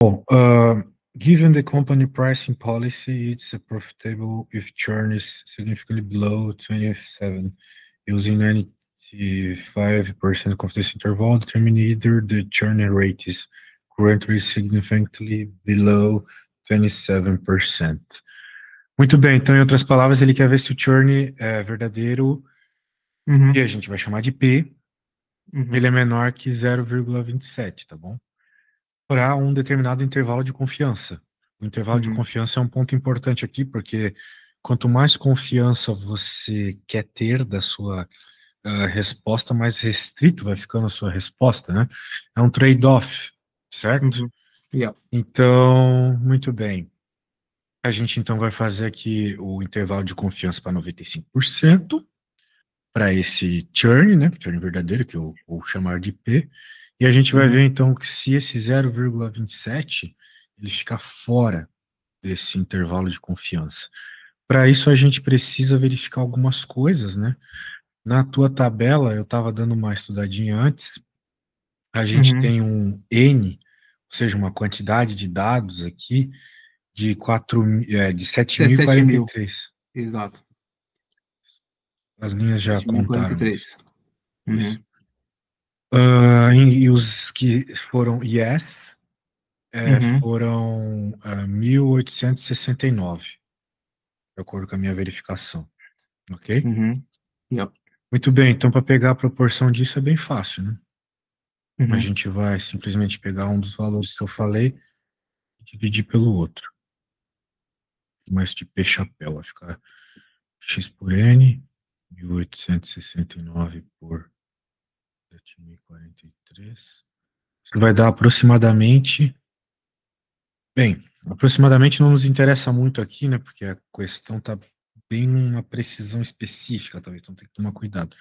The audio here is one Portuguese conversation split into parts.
Given the company pricing policy, it's profitable if churn is significantly below 27, using 95% confidence interval, determine either the churn rate is currently significantly below 27%. Muito bem, então, em outras palavras, ele quer ver se o churn é verdadeiro, e a gente vai chamar de P, ele é menor que 0,27, tá bom? Para um determinado intervalo de confiança. O intervalo de confiança é um ponto importante aqui, porque quanto mais confiança você quer ter da sua resposta, mais restrito vai ficando a sua resposta, né? É um trade-off, certo? Yeah. Então, muito bem. A gente então vai fazer aqui o intervalo de confiança para 95%, para esse churn, né? Churn verdadeiro, que eu vou chamar de P. E a gente vai ver então que se esse 0,27 ele ficar fora desse intervalo de confiança. Para isso a gente precisa verificar algumas coisas, né? Na tua tabela, eu estava dando uma estudadinha antes, a gente tem um N, ou seja, uma quantidade de dados aqui de 7.043. Exato. As linhas já contaram isso. 7.043. E os que foram yes foram 1.869, de acordo com a minha verificação. Ok? Yep. Muito bem, então para pegar a proporção disso é bem fácil, né? A gente vai simplesmente pegar um dos valores que eu falei e dividir pelo outro. Mas de P chapéu, vai ficar x por n, 1.869 por 7.043. Isso vai dar aproximadamente... Bem, aproximadamente não nos interessa muito aqui, né? Porque a questão está bem numa precisão específica, talvez, então tem que tomar cuidado.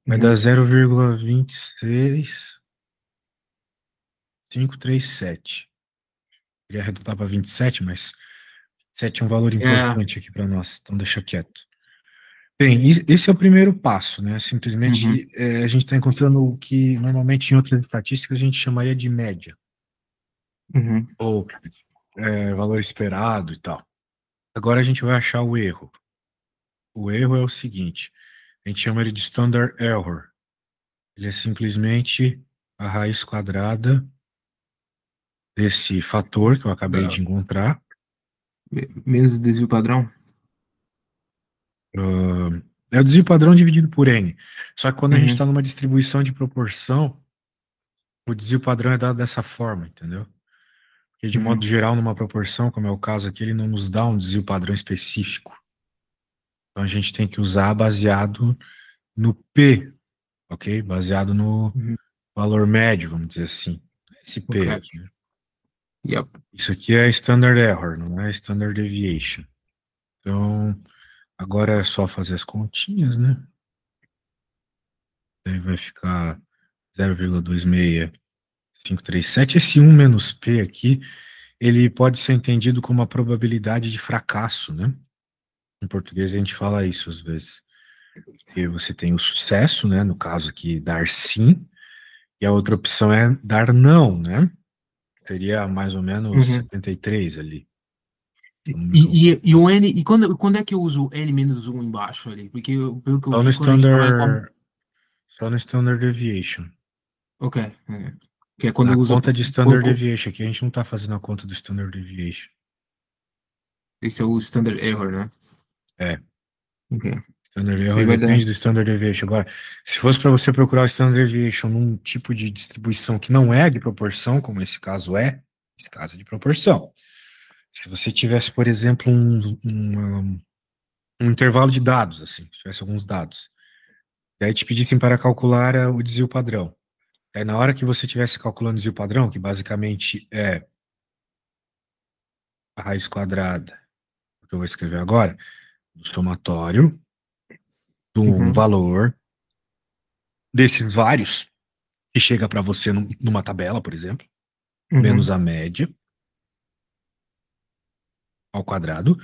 Vai dar 0,26537. Queria arredondar para 27, mas 7 é um valor importante aqui para nós, então deixa quieto. Bem, esse é o primeiro passo, né? Simplesmente a gente está encontrando o que normalmente em outras estatísticas a gente chamaria de média, ou valor esperado e tal. Agora a gente vai achar o erro. O erro é o seguinte, a gente chama ele de standard error. Ele é simplesmente a raiz quadrada desse fator que eu acabei de encontrar. Menos desvio padrão? É o desvio padrão dividido por N. Só que quando a gente está numa distribuição de proporção, o desvio padrão é dado dessa forma, entendeu? Porque, de modo geral, numa proporção, como é o caso aqui, ele não nos dá um desvio padrão específico. Então, a gente tem que usar baseado no P, ok? Baseado no valor médio, vamos dizer assim. Esse P aqui, né? Yep. Isso aqui é standard error, não é standard deviation. Então, agora é só fazer as continhas, né? Aí vai ficar 0,26537. Esse 1 menos P aqui, ele pode ser entendido como a probabilidade de fracasso, né? Em português a gente fala isso às vezes. Porque você tem o sucesso, né? No caso aqui, dar sim. E a outra opção é dar não, né? Seria mais ou menos 73 ali. E o N, e quando é que eu uso o N menos 1 embaixo ali? Porque pelo que eu Só no vi, quando a gente trabalha com. Só no standard deviation. Ok. Que é quando Na eu uso. conta de standard deviation, aqui a gente não está fazendo a conta do standard deviation. Esse é o standard error, né? É. Ok. Standard Isso aí error vai dar. depende do standard deviation. Agora, se fosse para você procurar o standard deviation num tipo de distribuição que não é de proporção, como esse caso é de proporção. Se você tivesse, por exemplo, um intervalo de dados, assim, se tivesse alguns dados, e aí te pedissem para calcular o desvio padrão. Aí na hora que você estivesse calculando o desvio padrão, que basicamente é a raiz quadrada, que eu vou escrever agora, do somatório de um valor desses vários que chega para você numa tabela, por exemplo, menos a média ao quadrado.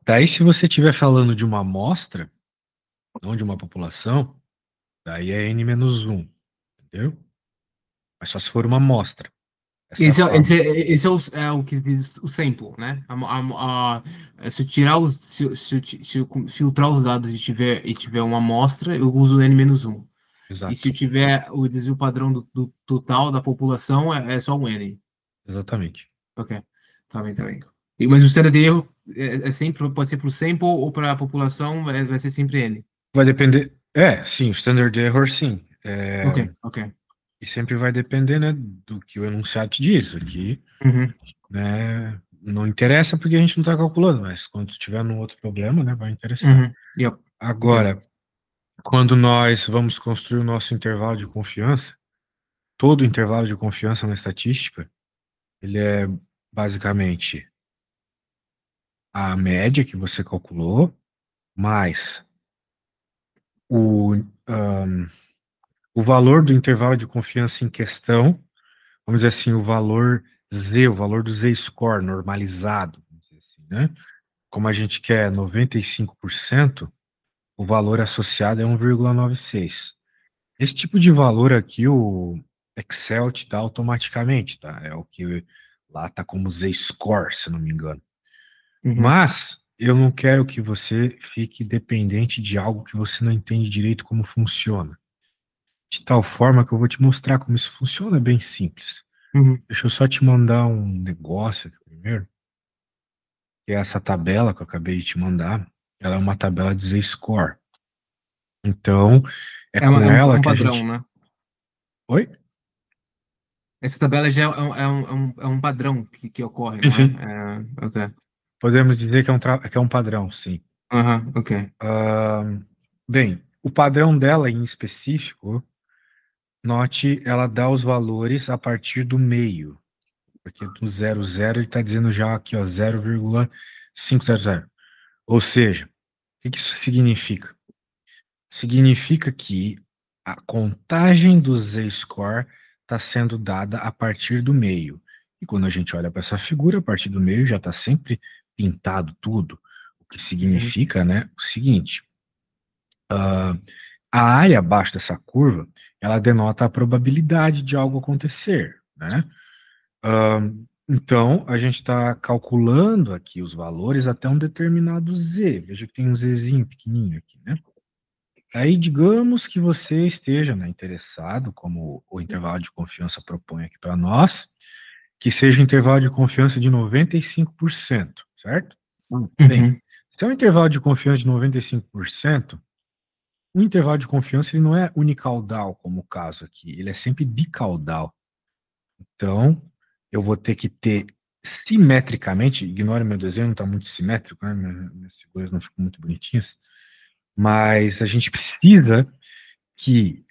Daí, se você estiver falando de uma amostra, não de uma população, daí é n menos 1, entendeu? Mas só se for uma amostra. Essa é a forma. Esse é o que diz o sample, né? Se eu tirar se eu filtrar os dados e tiver uma amostra, eu uso o N-1. E se Exato, eu tiver o desvio padrão do total da população, é só um N. exatamente. Ok. Tá bem, tá bem. Mas o standard erro é sempre, pode ser para o sample ou para a população, vai ser sempre N. Vai depender. Sim, o standard error, sim. Ok, ok. E sempre vai depender, né, do que o enunciado te diz. Aqui, Uhum, né, não interessa porque a gente não está calculando, mas quando tiver num outro problema, né, vai interessar. uhum. Yep. Ok. Agora, quando nós vamos construir o nosso intervalo de confiança, todo intervalo de confiança na estatística, ele é basicamente a média que você calculou, mais o, um, o valor do intervalo de confiança em questão, vamos dizer assim, o valor Z, o valor do Z-score normalizado, vamos dizer assim, né? Como a gente quer 95%, o valor associado é 1,96. Esse tipo de valor aqui, o Excel te dá automaticamente, tá? É o que lá tá como Z-score, se não me engano. Uhum, Mas eu não quero que você fique dependente de algo que você não entende direito como funciona. De tal forma que eu vou te mostrar como isso funciona, é bem simples. uhum. Deixa eu só te mandar um negócio aqui primeiro, que é essa tabela que eu acabei de te mandar. Ela é uma tabela de Z-score. Então, é com É ela um que a padrão, gente. né? Oi? Essa tabela já é um padrão que ocorre, não Enfim, é? Ok. podemos dizer que que é um padrão, sim. Aham, ok. Bem, o padrão dela em específico, note, ela dá os valores a partir do meio. Porque do 00 ele está dizendo já aqui, ó, 0,500. Ou seja, o que isso significa? Significa que a contagem do Z-score está sendo dada a partir do meio. E quando a gente olha para essa figura, a partir do meio já está sempre pintado tudo. O que Uhum, significa, né, o seguinte: a área abaixo dessa curva, ela denota a probabilidade de algo acontecer, né? Então, a gente está calculando aqui os valores até um determinado Z. Veja que tem um Zzinho pequenininho aqui, né? Aí, digamos que você esteja, né, interessado, como o intervalo de confiança propõe aqui para nós, que seja um intervalo de confiança de 95%, certo? Bem, uhum, se é um intervalo de confiança de 95%, o intervalo de confiança ele não é unicaudal, como o caso aqui, ele é sempre bicaudal. Então, eu vou ter que ter simetricamente, ignore meu desenho, não está muito simétrico, né? Minhas figuras não ficam muito bonitinhas, mas a gente precisa que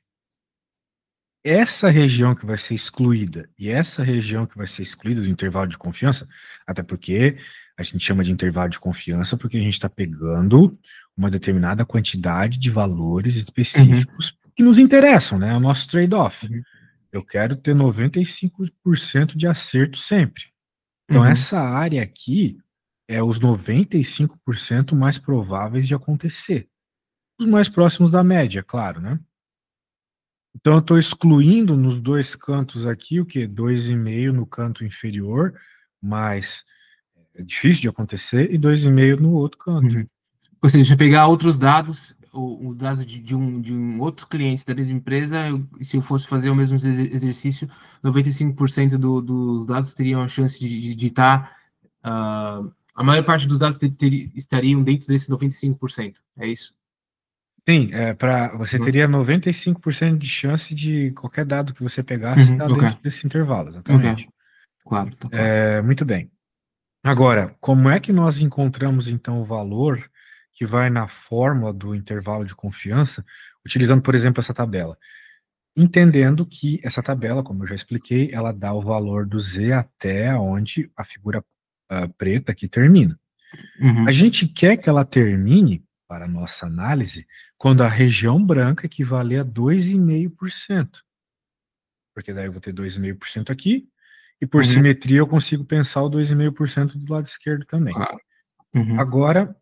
essa região que vai ser excluída e essa região que vai ser excluída do intervalo de confiança, até porque a gente chama de intervalo de confiança porque a gente está pegando uma determinada quantidade de valores uhum, específicos que nos interessam, né? É o nosso trade-off. uhum, Eu quero ter 95% de acerto sempre. Então, uhum, essa área aqui é os 95% mais prováveis de acontecer. Os mais próximos da média, claro, né? Então, eu estou excluindo nos dois cantos aqui o quê? 2,5 no canto inferior, mas é difícil de acontecer, e 2,5 no outro canto. uhum. Ou seja, se eu pegar outros dados, o dado de um outros clientes da mesma empresa, se eu fosse fazer o mesmo exercício, 95% dos dados teriam a chance de estar. A maior parte dos dados estariam dentro desse 95%. É isso? Sim, você Uhum. teria 95% de chance de qualquer dado que você pegasse Uhum, estar ok, dentro desse intervalo, ok. exatamente. Claro, tá claro. Muito bem. Agora, como é que nós encontramos então o valor que vai na fórmula do intervalo de confiança, utilizando, por exemplo, essa tabela? Entendendo que essa tabela, como eu já expliquei, ela dá o valor do Z até onde a figura preta aqui termina. A Uhum, gente quer que ela termine, para a nossa análise, quando a região branca equivaler a 2,5%, porque daí eu vou ter 2,5% aqui, e por uhum, simetria eu consigo pensar o 2,5% do lado esquerdo também. claro. Uhum, Agora,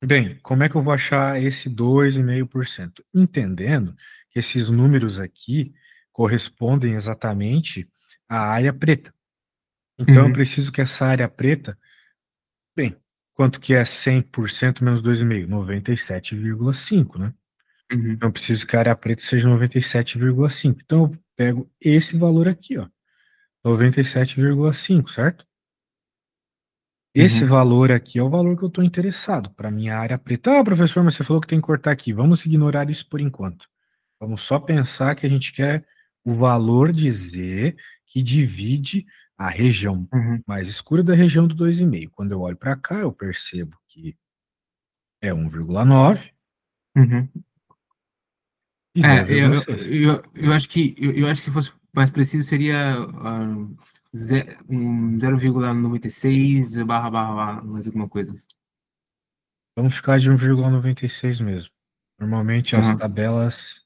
bem, como é que eu vou achar esse 2,5%? Entendendo que esses números aqui correspondem exatamente à área preta. Então, eu preciso que essa área preta, bem, quanto que é 100% menos 2,5? 97,5, né? Uhum. Então, eu preciso que a área preta seja 97,5. Então, eu pego esse valor aqui, ó, 97,5, certo? Esse Uhum. valor aqui é o valor que eu estou interessado para minha área preta. Ah, professor, mas você falou que tem que cortar aqui. Vamos ignorar isso por enquanto. Vamos só pensar que a gente quer o valor de Z que divide a região Uhum. mais escura da região do 2,5. Quando eu olho para cá, eu percebo que é 1,9 Uhum. e É, eu, eu, 0,6. eu acho que eu acho que se fosse mais preciso seria 0,96 barra mais alguma coisa. Vamos ficar de 1,96 mesmo. Normalmente as Aham. tabelas,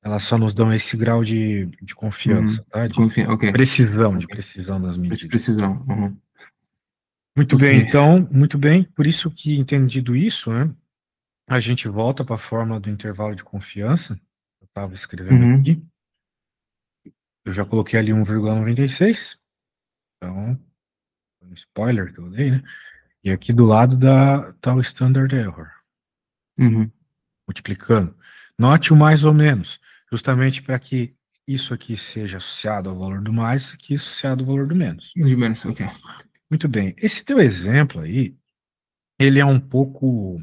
elas só nos dão esse grau de Uhum. confiança, tá? De Ok. de Ok. precisão das medidas. Precisão. Uhum. Muito Ok. bem, então, muito bem. Por isso que, entendido isso, né, a gente volta para a fórmula do intervalo de confiança. Eu estava escrevendo Uhum. aqui. Eu já coloquei ali 1,96. Então, foi um spoiler que eu dei, né? E aqui do lado tá o standard error, Uhum. multiplicando. Note o mais ou menos, justamente para que isso aqui seja associado ao valor do mais, isso aqui associado ao valor do menos. De menos, ok. Muito bem. Esse teu exemplo aí, ele é um pouco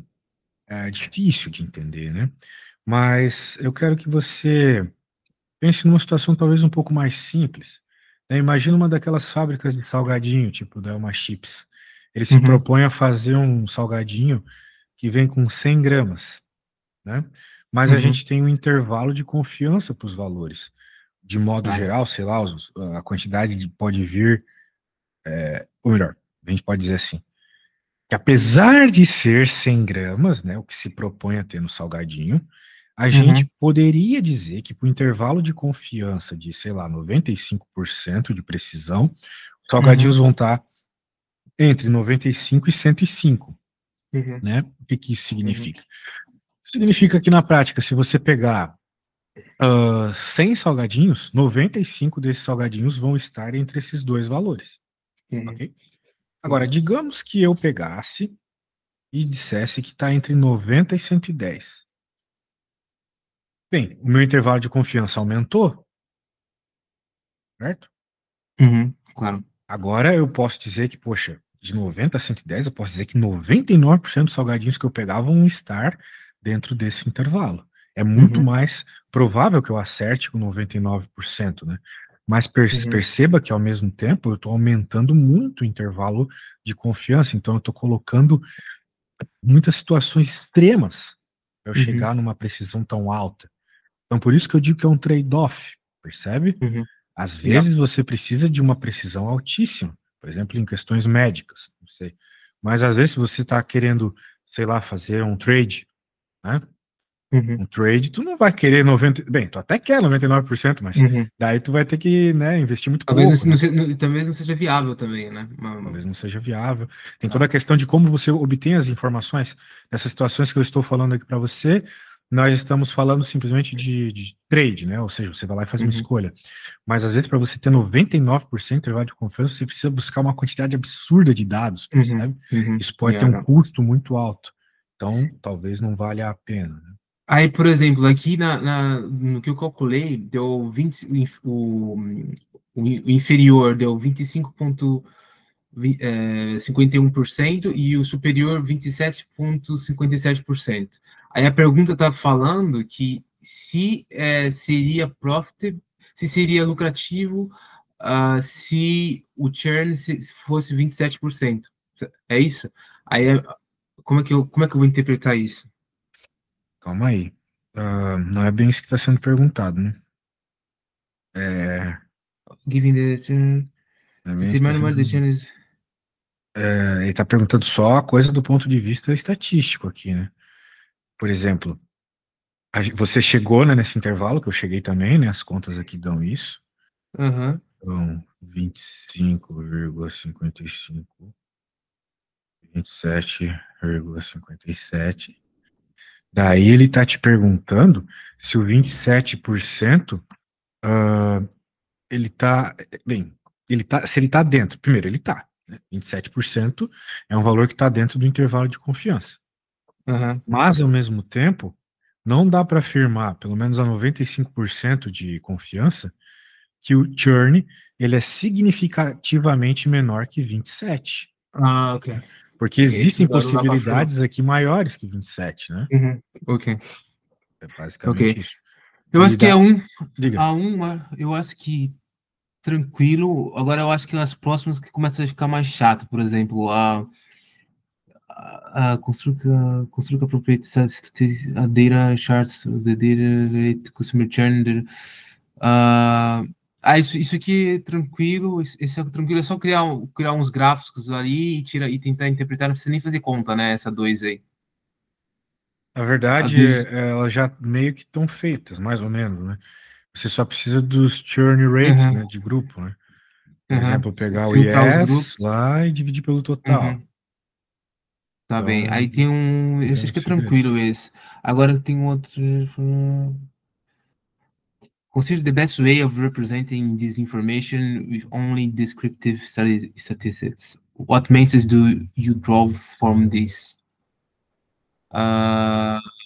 difícil de entender, né? Mas eu quero que você pense numa situação talvez um pouco mais simples, né? Imagina uma daquelas fábricas de salgadinho, tipo da Uma Chips. Ele se Uhum. propõe a fazer um salgadinho que vem com 100 gramas, né? Mas a Uhum. gente tem um intervalo de confiança para os valores. De modo Tá. geral, sei lá, a quantidade pode vir, ou melhor, a gente pode dizer assim, que apesar de ser 100 gramas, né, o que se propõe a ter no salgadinho, a gente Uhum. poderia dizer que, por intervalo de confiança de, sei lá, 95% de precisão, os salgadinhos Uhum. vão estar entre 95 e 105, Uhum. né? O que que isso Uhum. significa? Significa que, na prática, se você pegar 100 salgadinhos, 95 desses salgadinhos vão estar entre esses dois valores, Uhum. ok? Agora, digamos que eu pegasse e dissesse que está entre 90 e 110. Bem, o meu intervalo de confiança aumentou, certo? Uhum. Claro. Agora eu posso dizer que, poxa, de 90 a 110, eu posso dizer que 99% dos salgadinhos que eu pegava vão estar dentro desse intervalo. É muito Uhum. mais provável que eu acerte com 99%, né? Mas Uhum. perceba que, ao mesmo tempo, eu estou aumentando muito o intervalo de confiança. Então, eu estou colocando muitas situações extremas para eu Uhum. chegar numa precisão tão alta. Então, por isso que eu digo que é um trade-off, percebe? Uhum. Às Yeah. vezes você precisa de uma precisão altíssima, por exemplo, em questões médicas, não sei. Mas às vezes se você está querendo, sei lá, fazer um trade, né? Uhum. Um trade, tu não vai querer 90, bem, tu até quer 99%, mas Uhum. daí tu vai ter que, né, investir muito Talvez pouco, né? talvez não seja viável também, né? Talvez não seja viável. Tem toda Ah. a questão de como você obtém as informações. Nessas situações que eu estou falando aqui para você, nós estamos falando simplesmente de trade, né? Ou seja, você vai lá e faz uma Uhum. escolha. Mas às vezes, para você ter 99% de intervalo de confiança, você precisa buscar uma quantidade absurda de dados, Uhum. percebe? Uhum. Isso pode ter Yeah, um yeah. custo muito alto. Então, talvez não valha a pena, né? Aí, por exemplo, aqui no que eu calculei, deu 20, o inferior deu 25,51% e o superior 27,57%. Aí a pergunta está falando que se seria profitable, se seria lucrativo, se o churn se fosse 27%. É isso? Aí, como é que eu vou interpretar isso? Calma aí. Não é bem isso que está sendo perguntado, né? É, Giving the churn, não é bem the isso que está minimum the sendo. churn is... Ele está perguntando só a coisa do ponto de vista estatístico aqui, né? Por exemplo, você chegou, né, nesse intervalo que eu cheguei também, né? As contas aqui dão isso. Aham. Então, 25,55, 27,57. Daí ele está te perguntando se o 27%, ele está. Bem, se ele está dentro, primeiro, ele está. Né? 27% é um valor que está dentro do intervalo de confiança. Mas, ao mesmo tempo, não dá para afirmar, pelo menos a 95% de confiança, que o churn ele é significativamente menor que 27. Ah, ok. Porque existem possibilidades aqui maiores que 27, né? Ok. É basicamente isso. Eu acho que Diga. eu acho que tranquilo. Agora eu acho que as próximas que começam a ficar mais chato, por exemplo, a construca proprietary, a data charts, the data rate, customer churn, isso aqui é tranquilo, esse é tranquilo, é só criar uns gráficos ali e tentar interpretar, não precisa nem fazer conta, né, essa 2 aí. Na verdade, elas já meio que estão feitas, mais ou menos, né? Você só precisa dos churn rates, né, de grupo, né? Por exemplo, pegar o Filtrar os yes grupos. lá e dividir pelo total. Tá Então, bem. Aí tem eu é acho o que é segredo. tranquilo esse. Agora tem um outro. Consider the best way of representing this information with only descriptive statistics. What methods do you draw from this?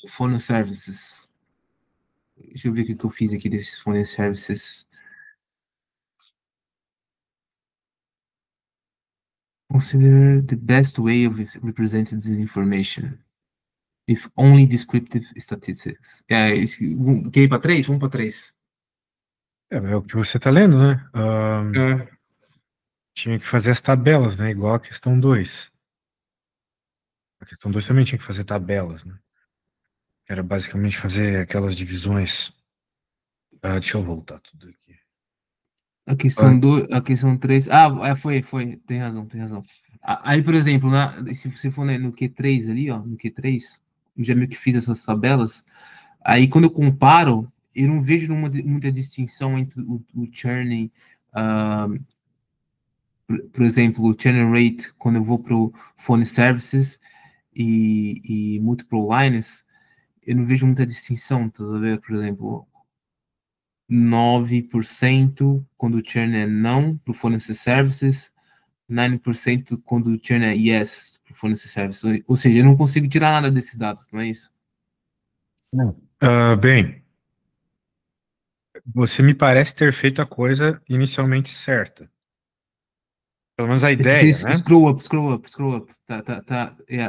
Phone services. Deixa eu ver o que eu fiz aqui desses phone services. Consider the best way of representing this information with only descriptive statistics. Quer ir para 3? Vamos para 3. É o que você está lendo, né? Tinha que fazer as tabelas, né? Igual a questão 2. A questão 2 também tinha que fazer tabelas, né? Era basicamente fazer aquelas divisões. Deixa eu voltar tudo aqui. A questão 3. Foi. Tem razão, tem razão. Aí, por exemplo, se você for no Q3 ali, ó, no Q3, eu já meio que fiz essas tabelas. Aí, quando eu comparo, eu não vejo muita distinção entre o churn, por exemplo, o churn rate, quando eu vou para o phone services e multiple lines, eu não vejo muita distinção, tá vendo? Por exemplo, 9% quando o churn é não para o phone services, 9% quando o churn é yes para o phone services. Ou seja, eu não consigo tirar nada desses dados, não é isso? Bem, você me parece ter feito a coisa inicialmente certa. Pelo menos a ideia, né? Scroll up.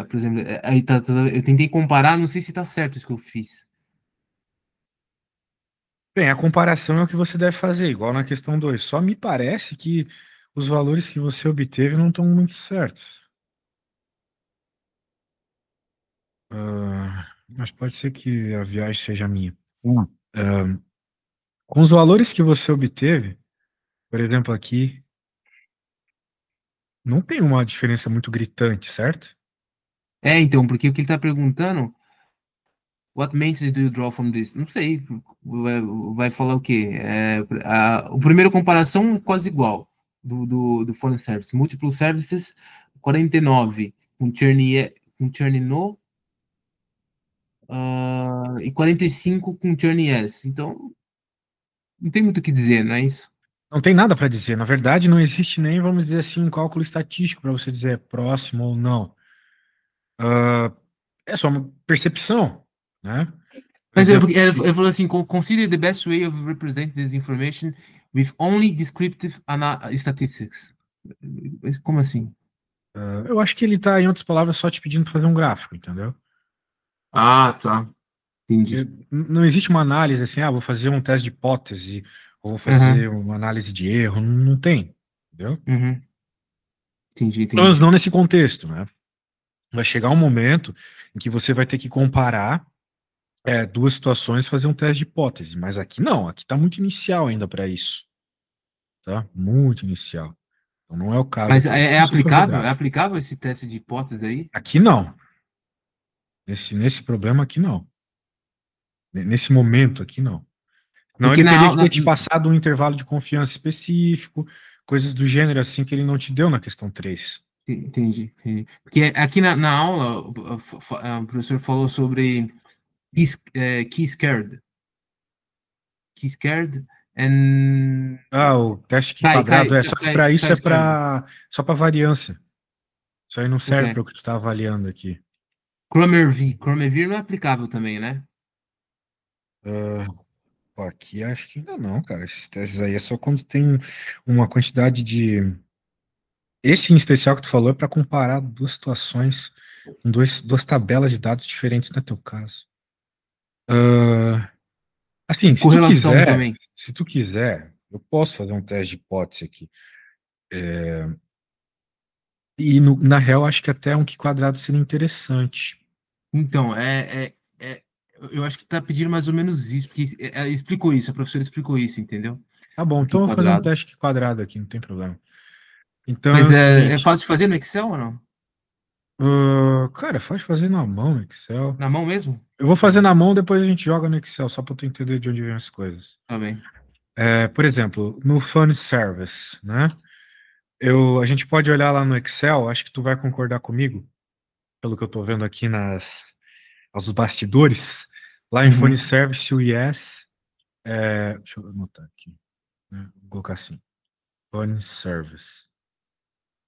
Por exemplo, aí eu tentei comparar, não sei se tá certo isso que eu fiz. Bem, a comparação é o que você deve fazer, igual na questão 2. Só me parece que os valores que você obteve não estão muito certos. Mas pode ser que a viagem seja minha. Com os valores que você obteve, por exemplo, aqui, não tem uma diferença muito gritante, certo? Então, porque o que ele tá perguntando, what methods do you draw from this? Não sei, vai falar o quê? O primeiro comparação é quase igual do phone service. Múltiplos services, 49, com churn no, e 45 com churn yes. Então, não tem muito o que dizer, não é isso? Não tem nada para dizer. Na verdade, não existe nem, vamos dizer assim, um cálculo estatístico para você dizer é próximo ou não. É só uma percepção, né? Por Mas exemplo, ele falou assim, consider the best way of representing this information with only descriptive statistics. Mas como assim? eu acho que ele está, em outras palavras, só te pedindo para fazer um gráfico, entendeu? Ah, tá. Entendi. Não existe uma análise assim, vou fazer um teste de hipótese, ou vou Uhum, fazer uma análise de erro, não tem, entendeu? uhum. Pelo menos Entendi. não nesse contexto, né? Vai chegar um momento em que você vai ter que comparar duas situações e fazer um teste de hipótese, mas aqui não, aqui está muito inicial ainda para isso, tá? Muito inicial. Então não é o caso Mas aqui. Aqui é só fazer aplicável? É gráfico. aplicável esse teste de hipótese aí? Aqui não. Nesse problema aqui não. Nesse momento aqui não. Não, Porque ele na teria que aula. ter te passado um intervalo de confiança específico, coisas do gênero assim que ele não te deu na questão 3. Entendi. Porque aqui na aula, o professor falou sobre key scared. Key scared And... Ah, o teste aqui Cai, quadrado cai, é só que cai, para isso cai, é sorry. para só para variância. Isso aí não Ok. serve para o que tu está avaliando aqui. Cromer V. Cromer V não é aplicável também, né? Ah, pô, aqui acho que ainda não, cara. Esses testes aí é só quando tem uma quantidade de. Esse em especial que tu falou é para comparar duas situações com duas tabelas de dados diferentes no teu caso. Ah, assim, E correlação também. se tu quiser, eu posso fazer um teste de hipótese aqui. E na real, acho que até um que quadrado seria interessante. Então, eu acho que tá pedindo mais ou menos isso, porque ela explicou isso, a professora explicou isso, entendeu? Tá bom, Aqui então eu vou fazer um quadrado. teste de quadrado aqui, não tem problema. Então é Mas o é seguinte, fácil de fazer no Excel ou não? cara, faz fazer na mão no Excel. Na mão mesmo? Eu vou Tá fazer bem, na mão, depois a gente joga no Excel, só para tu entender de onde vem as coisas. tá bem. Por exemplo, no Fund Service, né? A gente pode olhar lá no Excel, acho que tu vai concordar comigo, pelo que eu estou vendo aqui aos bastidores. Lá em Fund Uhum, Service, o Yes, deixa eu anotar aqui, né? Vou colocar assim, Fund Service.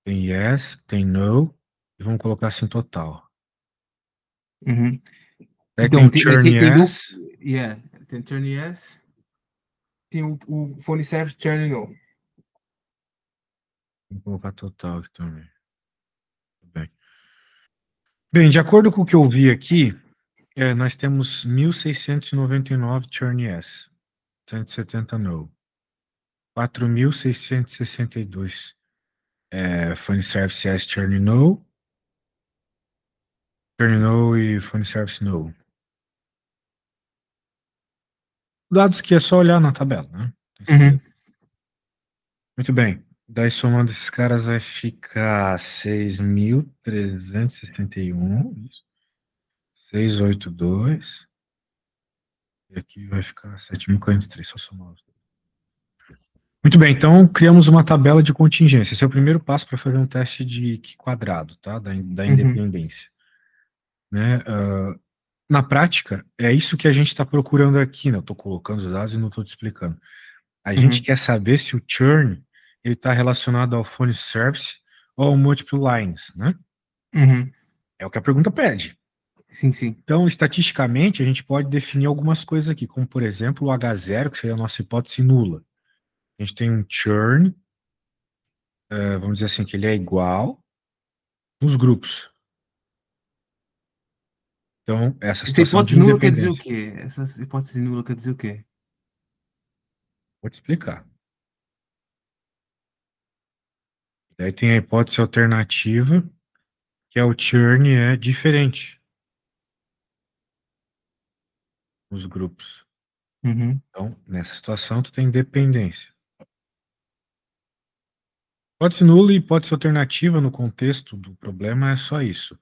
Tem Yes, tem No, e vamos colocar assim total. uhum. Daí tem Então, o Churn tem Yes, yeah, tem turn yes, tem o phone service turn no. vou colocar total aqui também. Tudo bem. Bem, de acordo com o que eu vi aqui, nós temos 1.699 Churn Yes, 170 No, 4.662 Phone Service Yes, Churn No e Phone Service No. Dados que é só olhar na tabela, né? Tem Uhum, certeza. Muito bem. Daí somando esses caras vai ficar 6.361, isso. 682. E aqui vai ficar 7.043, só somar os dois. Muito bem, então criamos uma tabela de contingência. Esse é o primeiro passo para fazer um teste de Q quadrado, tá? Da uhum, independência, né? Na prática, é isso que a gente está procurando aqui, né? Eu estou colocando os dados e não estou te explicando. A gente uhum, quer saber se o churn ele está relacionado ao phone service ou ao multiple lines, né? uhum. É o que a pergunta pede. Sim, sim. Então, estatisticamente, a gente pode definir algumas coisas aqui, como, por exemplo, o H0, que seria a nossa hipótese nula. A gente tem um churn, vamos dizer assim, que ele é igual nos grupos. Então, essa Essa situação de hipótese nula quer dizer o independência. quê? Essa hipótese nula quer dizer o quê? Vou te explicar. Daí tem a hipótese alternativa, que é o churn é diferente nos grupos. Uhum, Então, nessa situação, tu tem dependência. Hipótese nula e hipótese alternativa no contexto do problema é só isso.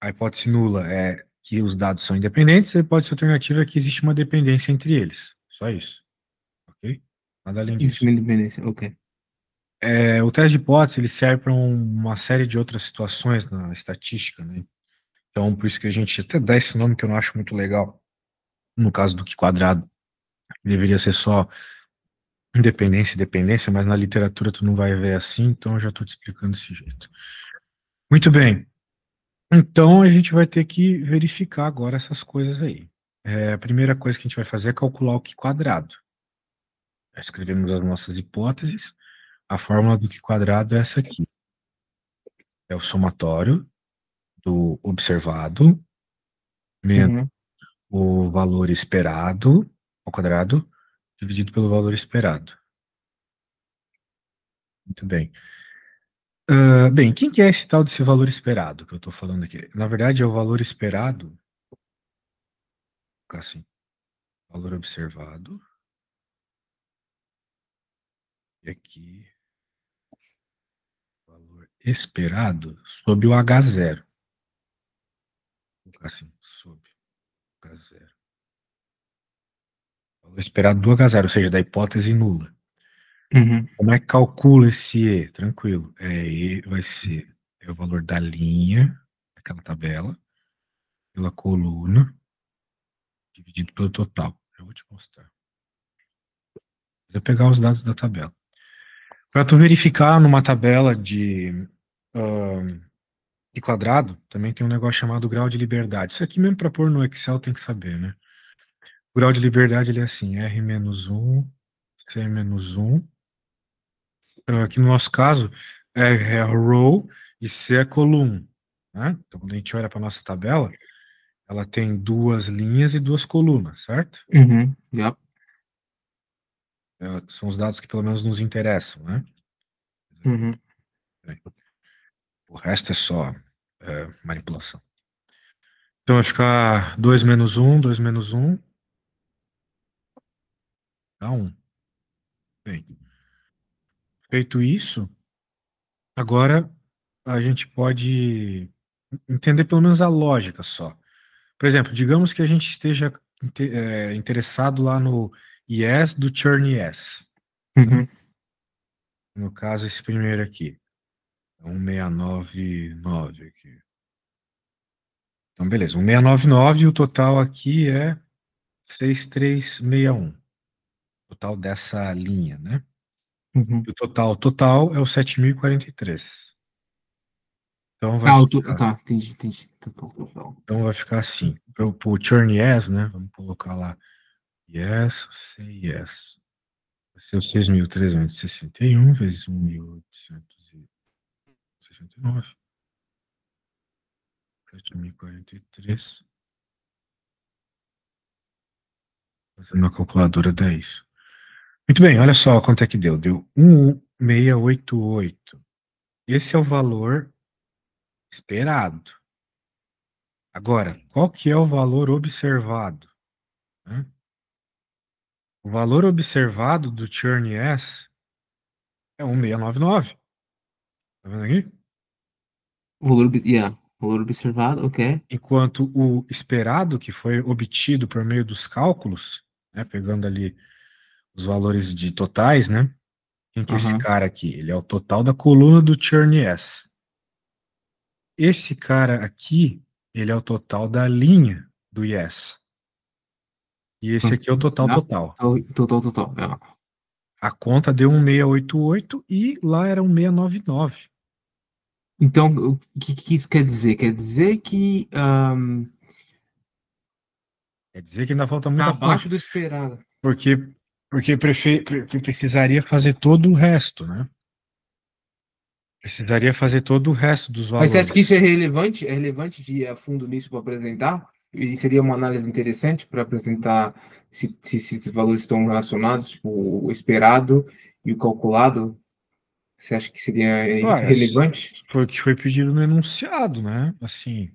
A hipótese nula é que os dados são independentes, a hipótese alternativa é que existe uma dependência entre eles. Só isso, ok? Nada além isso, disso. uma independência, ok. O teste de hipótese ele serve para uma série de outras situações na estatística, né? Então, por isso que a gente até dá esse nome que eu não acho muito legal. No caso do Q quadrado, deveria ser só independência e dependência, mas na literatura tu não vai ver assim, então eu já estou te explicando desse jeito. Muito bem. Então a gente vai ter que verificar agora essas coisas aí. A primeira coisa que a gente vai fazer é calcular o Q quadrado. Já escrevemos as nossas hipóteses. A fórmula do Q quadrado é essa aqui. É o somatório do observado menos Uhum. o valor esperado ao quadrado dividido pelo valor esperado. Muito bem. Bem, quem que é esse tal desse valor esperado que eu estou falando aqui? Na verdade, é o valor esperado, assim, valor observado, e aqui, valor esperado sob o H0. Vou colocar assim, sob H0. Valor esperado do H0, ou seja, da hipótese nula. Uhum. Como é que calcula esse E? Tranquilo. E vai ser o valor da linha, aquela tabela, pela coluna, dividido pelo total. Eu vou te mostrar. Vou pegar os dados da tabela. Para tu verificar numa tabela de quadrado, também tem um negócio chamado grau de liberdade. Isso aqui mesmo para pôr no Excel tem que saber, né? O grau de liberdade ele é assim, R-1, C-1. Aqui no nosso caso, é row e C é column, né? Então, quando a gente olha para nossa tabela, ela tem 2 linhas e 2 colunas, certo? Yep. São os dados que pelo menos nos interessam, né? O resto é só manipulação. Então vai ficar 2 menos 1, 2 menos 1, dá 1. Bem, feito isso, agora a gente pode entender pelo menos a lógica só. Por exemplo, digamos que a gente esteja interessado lá no yes do churn yes. No caso, esse primeiro aqui. É 1699 aqui. Então, beleza. 1699 e o total aqui é 6361. Total dessa linha, né? E o total é o 7043. Então vai ficar, Tá, entendi. então vai ficar assim. Pro churn yes, né? Vamos colocar lá yes, say yes. Vai ser o 6.361 vezes 1.869. 7.043. Fazendo uma calculadora 10. Muito bem, olha só quanto é que deu. Deu 11688. Esse é o valor esperado. Agora, qual que é o valor observado? Né? O valor observado do churn S é 1699. Tá vendo aqui? Valor observado, ok. Enquanto o esperado, que foi obtido por meio dos cálculos, né, pegando ali os valores de totais, né? Quem que é esse cara aqui? Ele é o total da coluna do churn S. Esse cara aqui, ele é o total da linha do yes. E esse aqui é o total total. Total. A conta deu 1688 e lá era 1699. Então, o que isso quer dizer? Quer dizer que Quer dizer que ainda falta tá muita conta. abaixo do esperado. Porque precisaria fazer todo o resto, né? Precisaria fazer todo o resto dos Mas você acha que valores. isso é relevante? É relevante de ir a fundo nisso para apresentar? E seria uma análise interessante para apresentar se esses valores estão relacionados, tipo, o esperado e o calculado? Você acha que seria Ué, relevante? foi o que foi pedido no enunciado, né? Assim,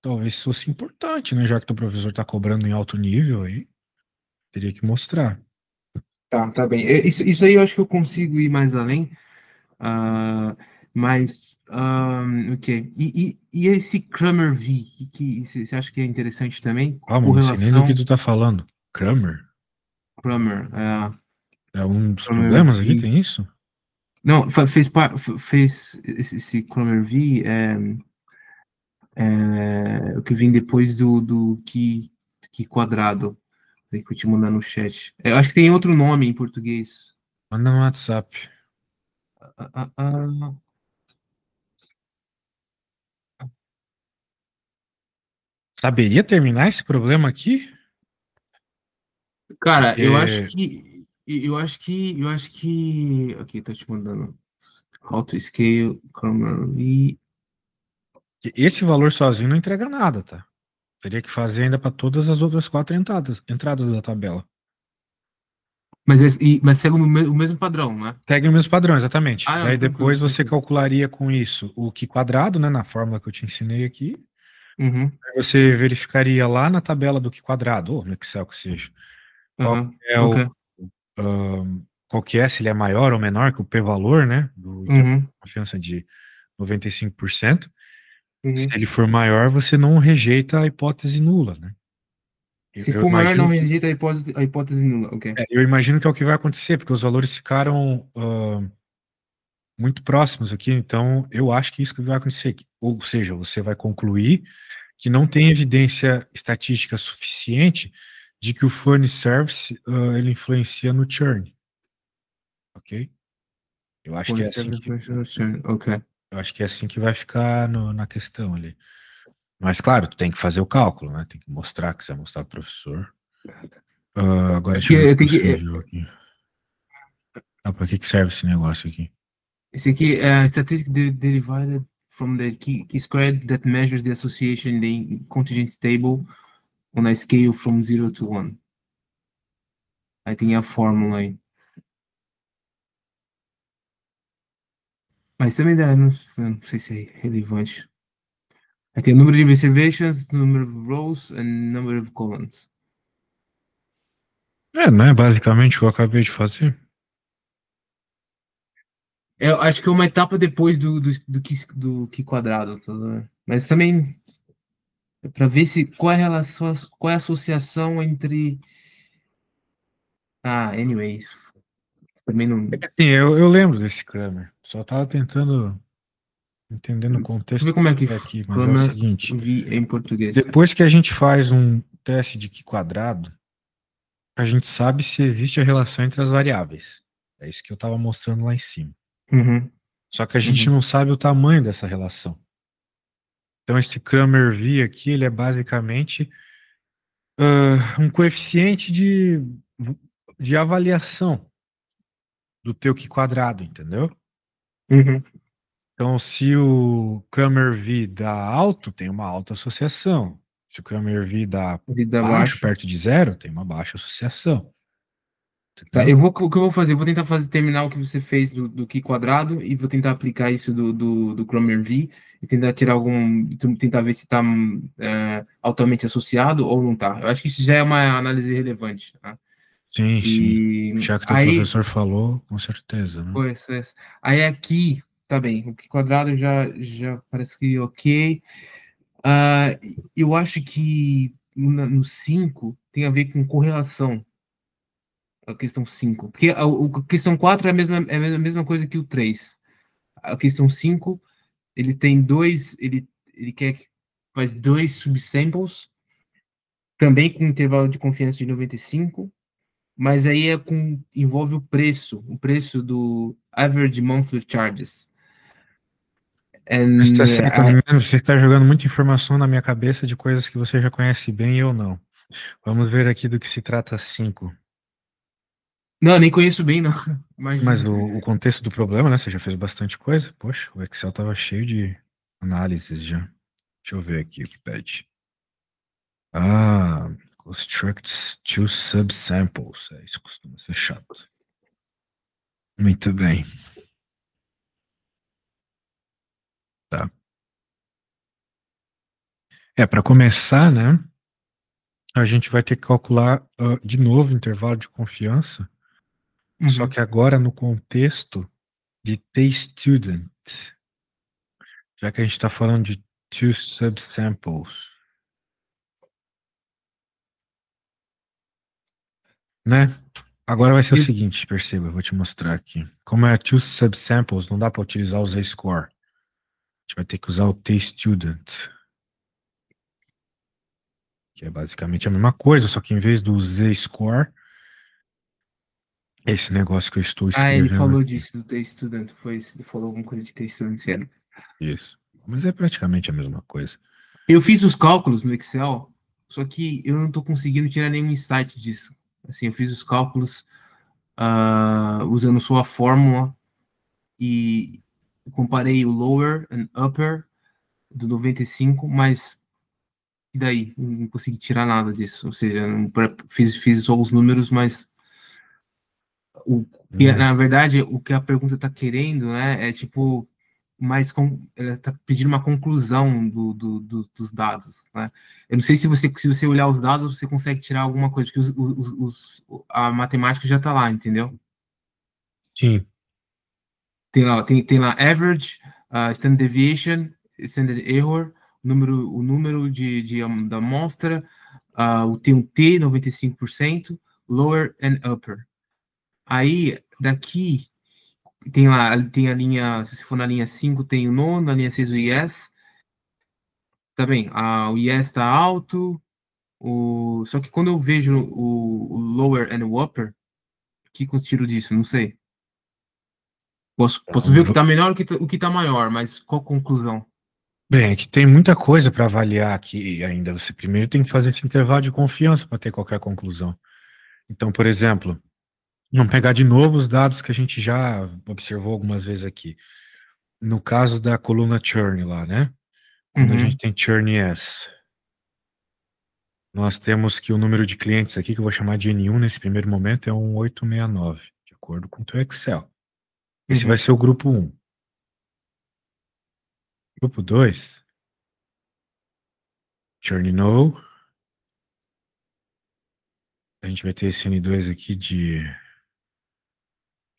talvez fosse importante, né? Já que o professor está cobrando em alto nível aí, teria que mostrar. Tá bem. Isso aí eu acho que eu consigo ir mais além. Ah, mas, ok. E esse Kramer V, que você acha que é interessante também? Calma, não sei nem do que Correlação tu tá falando. Kramer? Kramer, É um dos Kramer problemas aqui, V. tem isso? Não, fez esse Kramer V é o que vem depois do que quadrado. Aí que eu te mandar no chat. Eu acho que tem outro nome em português. Manda no WhatsApp. Ah, ah. Saberia terminar esse problema aqui? Cara, eu acho Porque que. Aqui, tô te mandando. Auto Scale, Camera V. esse valor sozinho não entrega nada, tá? Teria que fazer ainda para todas as outras 4 entradas da tabela. Mas segue o mesmo padrão, né? Segue o mesmo padrão, exatamente. Ah, não, Daí tranquilo, depois você tranquilo. calcularia com isso o que quadrado, né, na fórmula que eu te ensinei aqui. Uhum, Aí você verificaria lá na tabela do que quadrado, ou no Excel que seja, qual uhum, é ok. qual que é, se ele é maior ou menor que o p-valor, né, do intervalo Uhum, de confiança de 95%. Se uhum. ele for maior, você não rejeita a hipótese nula, né? Se Eu for maior, não imagino que rejeita a hipótese nula, ok. eu imagino que é o que vai acontecer, porque os valores ficaram muito próximos aqui, então eu acho que isso que vai acontecer. Ou seja, você vai concluir que não tem evidência estatística suficiente de que o Funny Service ele influencia no churn, ok? Eu acho que é assim que, Ok. eu acho que é assim que vai ficar na questão ali. Mas, claro, tu tem que fazer o cálculo, né? Tem que mostrar, quiser mostrar pro professor. Agora deixa eu ver o Eu que tenho você que, viu aqui. Para que serve esse negócio aqui? esse aqui é statistic derived from the key squared that measures the association in the contingent table on a scale from 0 to 1. Aí tem a fórmula aí. Mas também não sei se é relevante. Aí tem o número de observations, number of rows and number of columns. Não é basicamente o que eu acabei de fazer? Eu acho que é uma etapa depois do que quadrado, tá vendo? Mas também é para ver se qual é a relação, qual é a associação entre. Ah, anyways. Também não. Sim, eu lembro desse Kramer. Só tava tentando entender no Deixa eu ver contexto como é que que é aqui, mas é o Kramer seguinte. vi em português. Depois que a gente faz um teste de Q quadrado, a gente sabe se existe a relação entre as variáveis. É isso que eu estava mostrando lá em cima. Uhum, Só que a gente uhum, não sabe o tamanho dessa relação. Então, esse Kramer V aqui, ele é basicamente um coeficiente de avaliação do teu Q quadrado, entendeu? uhum. Então, se o Kramer V dá alto, tem uma alta associação. Se o Kramer V dá Vida baixo, abaixo. perto de zero, tem uma baixa associação. Tá, Entendeu? o que eu vou fazer? Eu vou tentar terminar o que você fez do Q quadrado e vou tentar aplicar isso do Chrome V e tentar tirar tentar ver se está altamente associado ou não está. Eu acho que isso já é uma análise relevante, tá? Sim, sim. E Já que teu aí, professor falou, com certeza, né? pois, aí aqui, tá bem, o Q quadrado já parece que ok. Ah, eu acho que no 5 tem a ver com correlação. A questão 5 porque a questão 4 é a mesma coisa que o 3. A questão 5 ele tem ele faz dois subsamples, também com intervalo de confiança de 95, mas aí envolve o preço do average monthly charges. Presta And, atenção, você está jogando muita informação na minha cabeça de coisas que você já conhece bem e eu não. Vamos ver aqui do que se trata 5. não, nem conheço bem, não. Mas Imagina. o contexto do problema, né? Você já fez bastante coisa. Poxa, o Excel tava cheio de análises já. Deixa eu ver aqui o que pede. Constructs two subsamples. Isso costuma ser chato. Muito bem. Tá. Para começar, né? A gente vai ter que calcular de novo o intervalo de confiança, só Uhum. que agora no contexto de T-student, já que a gente está falando de two subsamples, né? Agora vai ser o Isso. seguinte, perceba, eu vou te mostrar aqui. Como é two subsamples, não dá para utilizar o Z-score. A gente vai ter que usar o T-student, que é basicamente a mesma coisa, só que em vez do Z-score, esse negócio que eu estou Ah, ele escrevendo falou aqui. disso do T-Student, ele falou alguma coisa de T-Student. Isso. Mas é praticamente a mesma coisa. Eu fiz os cálculos no Excel, só que eu não estou conseguindo tirar nenhum insight disso. Assim, eu fiz os cálculos usando sua fórmula e comparei o lower and upper do 95, mas e daí? Não consegui tirar nada disso. Ou seja, fiz só os números, mas Né? na verdade o que a pergunta está querendo, né, é tipo ela está pedindo uma conclusão dos dados, né? Eu não sei se você olhar os dados você consegue tirar alguma coisa, porque a matemática já está lá, entendeu? Sim. Tem lá average, standard deviation, standard error, o número da amostra, tem um T, 95%, lower and upper. Aí, daqui, tem a linha, se você for na linha 5 tem o nono, na linha 6 o yes, tá bem, o yes está alto, Só que quando eu vejo o lower and o upper, o que eu tiro disso? Não sei. Posso ver o que tá menor e o que tá maior, mas qual a conclusão? Bem, é que tem muita coisa para avaliar aqui ainda. Você primeiro tem que fazer esse intervalo de confiança para ter qualquer conclusão. Então, por exemplo, vamos pegar de novo os dados que a gente já observou algumas vezes aqui. No caso da coluna churn lá, né? Quando a gente Uhum. tem churn S, nós temos que o número de clientes aqui, que eu vou chamar de N1 nesse primeiro momento, é um 869, de acordo com o teu Excel. Esse vai Uhum. ser o grupo 1. Grupo 2, churn no. A gente vai ter esse N2 aqui de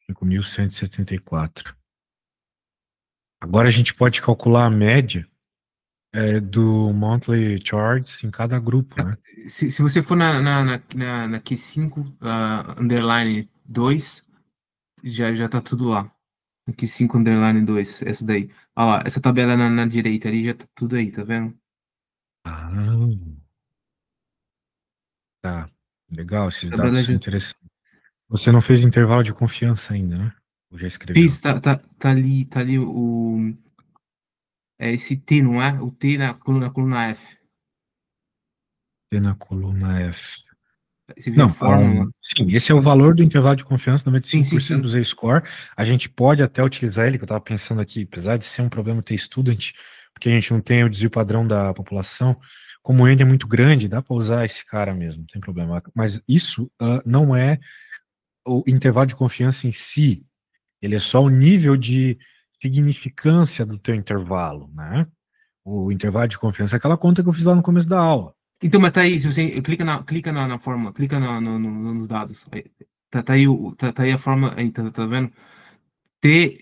5.174. Agora a gente pode calcular a média do monthly charges em cada grupo, né? Se você for na Q5, underline 2, já tá tudo lá. Q5, underline 2, essa daí. Olha lá, essa tabela na direita ali já tá tudo aí, tá vendo? Ah, tá. Legal, esses A dados tabela são já interessantes. Você não fez intervalo de confiança ainda, né? Ou já escreveu? fiz, tá ali esse T, não é? O T na coluna F. E na coluna F. Você vê a Não, fórmula? sim, esse é o valor do intervalo de confiança, Sim, sim, 95% do sim. Z-score. A gente pode até utilizar ele, que eu estava pensando aqui, apesar de ser um problema ter student, porque a gente não tem o desvio padrão da população, como o N é muito grande, dá para usar esse cara mesmo, não tem problema. Mas isso não é o intervalo de confiança em si, ele é só o nível de significância do teu intervalo, né? O intervalo de confiança é aquela conta que eu fiz lá no começo da aula. Então, mas tá aí, se você clica na fórmula, clica nos dados. Aí, tá aí, tá aí a fórmula, aí, tá vendo? T,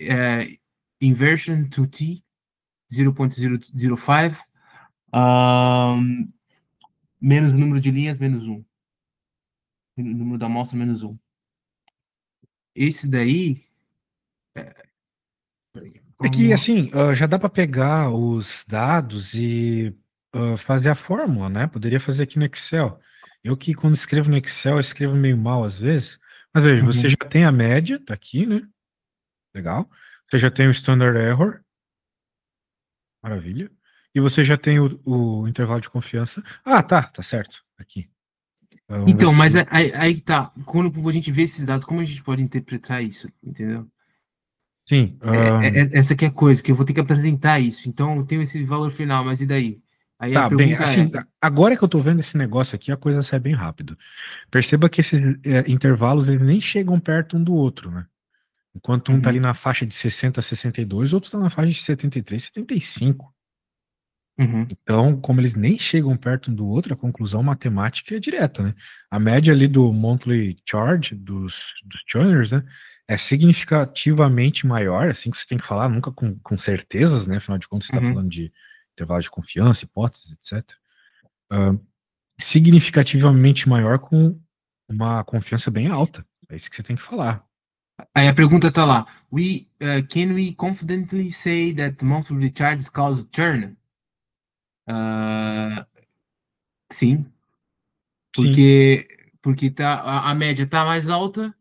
inversion to T, 0.005, menos o número de linhas, menos um. O número da amostra, menos um. Esse daí. É que, Fórmula. assim, já dá para pegar os dados e fazer a fórmula, né? Poderia fazer aqui no Excel. Eu que, quando escrevo no Excel, eu escrevo meio mal às vezes. Mas veja, você Uhum. já tem a média, tá aqui, né? Legal. Você já tem o standard error, maravilha. E você já tem o intervalo de confiança. Ah, tá certo. Aqui. Vamos ver Então, mas se. aí que tá. Quando a gente vê esses dados, como a gente pode interpretar isso? Entendeu? Sim. Essa que é a coisa, que eu vou ter que apresentar isso. Então, eu tenho esse valor final, mas e daí? Aí a Tá, bem, pergunta assim, é. agora que eu tô vendo esse negócio aqui, a coisa sai bem rápido. Perceba que esses intervalos, eles nem chegam perto um do outro, né? Enquanto um tá ali Uhum, na faixa de 60 a 62, o outro tá na faixa de 73 a 75. uhum, Então, como eles nem chegam perto um do outro, a conclusão matemática é direta, né? A média ali do monthly charge dos churners, né, é significativamente maior, assim que você tem que falar, nunca com certezas, né? Afinal de contas, você está uhum. falando de intervalo de confiança, hipóteses, etc. Significativamente maior com uma confiança bem alta. É isso que você tem que falar. Aí a pergunta tá lá. Can we confidently say that monthly recharges cause churn? Ah, sim, Sim, porque a média tá mais alta,